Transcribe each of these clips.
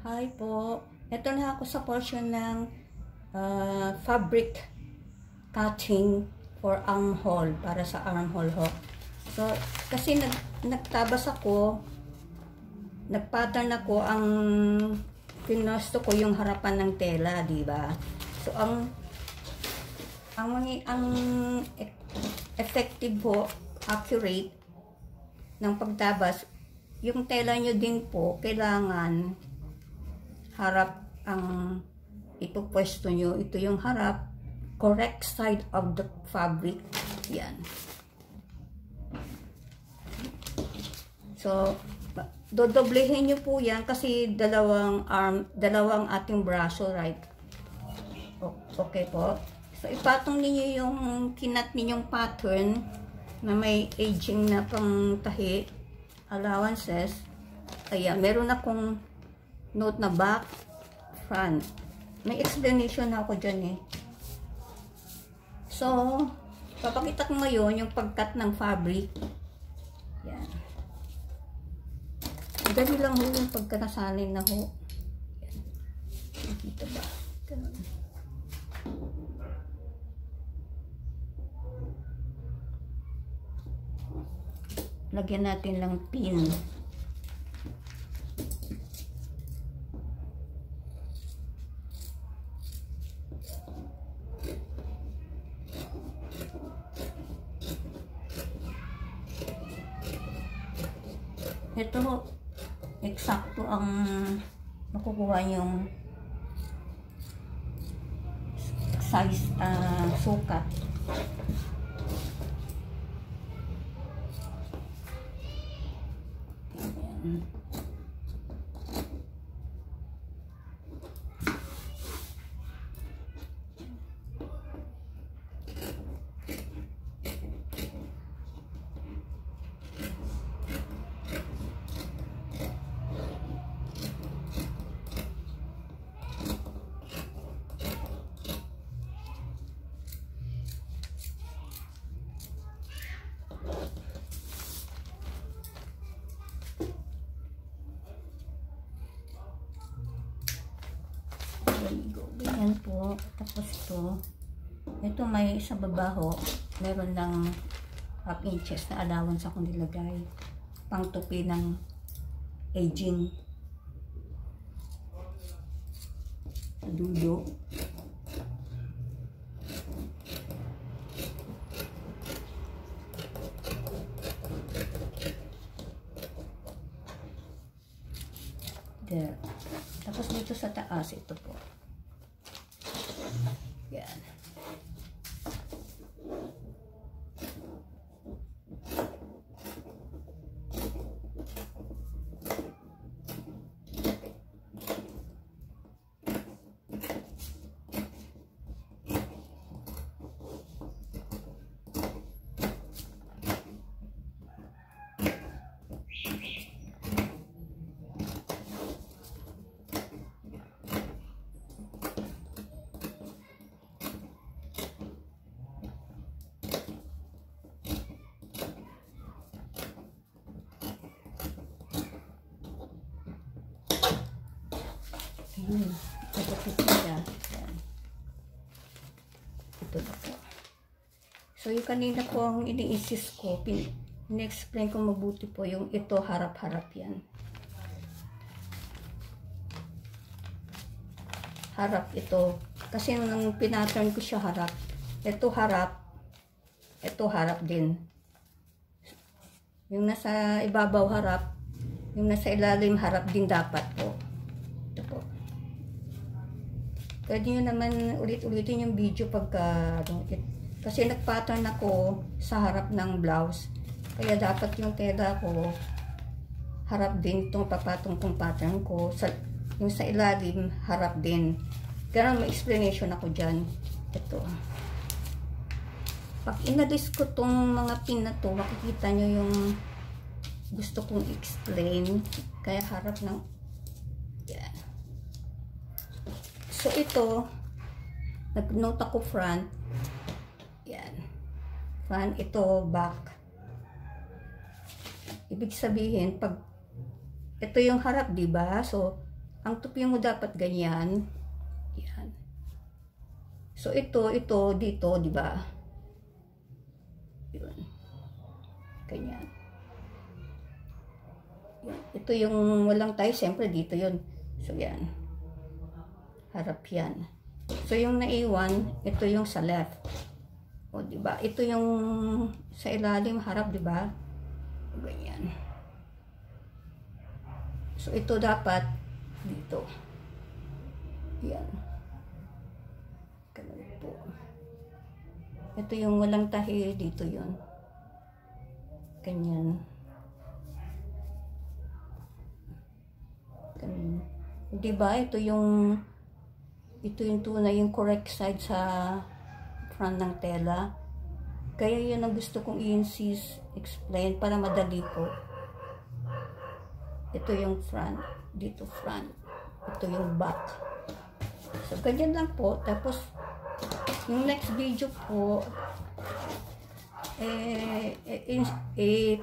Hi po. Ito na ako sa portion ng fabric cutting for armhole, para sa armhole ho. So, kasi nagtabas ako, nagpattern ako, ang pinusto ko yung harapan ng tela, di ba? So, ang effective po, accurate ng pagtabas, yung tela nyo din po, kailangan harap ang ipupwesto nyo. Ito yung harap, correct side of the fabric. Yan. So, dodoblehin nyo po yan kasi dalawang ating braso, right? Okay po. So, ipatong ninyo yung kinat ninyong pattern na may aging na pang tahi, allowances. Ayan, meron akong note na back, front. May explanation na ako dyan eh. So, papakita ko ngayon yung pagkat ng fabric. Yan. Dali lang ho yung pagkanasanay na ho. Yan. Nakita ba? Ganun. Lagyan natin lang pin. Ito, eksakto ang makukuha yung size, sukat. Ayan. Ganyan po. Tapos ito may sa babaho, meron ng half inches na allowance akong nilagay pang tupi ng aging dulo. There. Tapos dito sa taas, ito po. Yan. Ito na po. So, yung kanina po ang ini-insist ko, in-explain ko mabuti po yung ito, harap-harap yan. Harap ito. Kasi nung pinattern ko siya harap, ito harap din. Yung nasa ibabaw harap, yung nasa ilalim harap din dapat po. Ito po. Pwede nyo naman ulit-ulitin yung video pagka, kasi nag-pattern ako sa harap ng blouse. Kaya dapat yung tela ko, harap din itong papatong kong pattern ko. Yung sa ilalim, harap din. Ganun may explanation ako dyan. Ito. Pag inalis ko tong mga pin na to, makikita nyo yung gusto kong explain. Kaya harap ng, yan. So, ito, nag-note ako front. Yan. Front, ito, back. Ibig sabihin, pag ito yung harap, diba? So, Ang tupi mo dapat ganyan. Yan. So, ito, dito, di ba? Yun. Ganyan. Yan. Ito yung walang tayo, siyempre dito yun. So, yan. Harap yan. So, yung naiwan, ito yung sa left. O, di ba? Ito yung sa ilalim, harap, di ba? Ganyan. So, ito dapat dito. Yan. Ganun po. Ito yung walang tahi, dito yun. Ganyan. Ganun. Diba? Ito yung tunay, yung correct side sa front ng tela. Kaya yun ang gusto kong i-insist, explain para madali po. Ito yung front, dito front. Ito yung back. So, ganyan lang po. Tapos, yung next video po,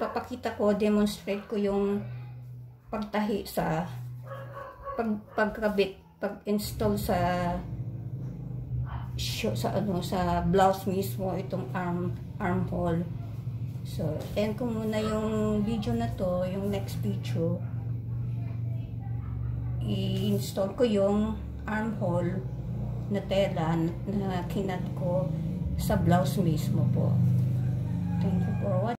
papakita ko, demonstrate ko yung pagtahi sa pagkabit, pag-install sa blouse mismo, itong armhole. So, end ko muna yung video na to, yung next video. I-install ko yung armhole na tela na kinat ko sa blouse mismo po. Thank you for watching.